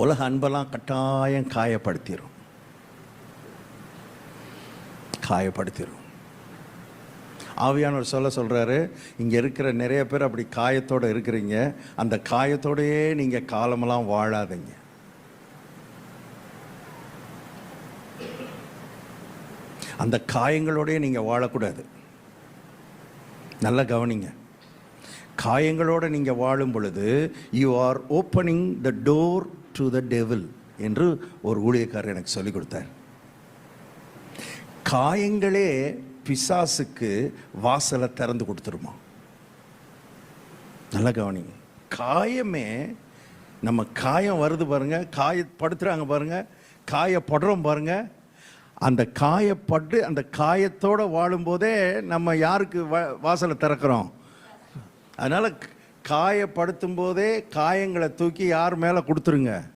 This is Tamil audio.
உலக அன்பெல்லாம் கட்டாயம் காயப்படுத்திடும். ஆவியானவர் சொல்கிறாரு, இங்கே இருக்கிற நிறைய பேர் அப்படி காயத்தோடு இருக்கிறீங்க. அந்த காயத்தோடையே நீங்கள் காலமெல்லாம் வாழாதீங்க. அந்த காயங்களோடையே நீங்கள் வாழக்கூடாது. நல்லா கவனிங்க. காயங்களோடு நீங்கள் வாழும் பொழுது you are opening the door to the devil என்று ஒரு ஊழியக்காரர் எனக்கு சொல்லிக் கொடுத்தார். காயங்களே பிசாசுக்கு வாசலை திறந்து கொடுத்துருமா. நல்லா கவனிங்க. காயமே, நம்ம காயம் வருது பாருங்க, காயப்படுத்துறாங்க பாருங்க, காயப்படுறோம் பாருங்க, அந்த காயப்பட்டு அந்த காயத்தோடு வாழும்போதே நம்ம யாருக்கு வாசலை திறக்கிறோம்? அதனால் காயப்படுத்தும் போதே காயங்களை தூக்கி யார் மேலே கொடுத்துருங்க.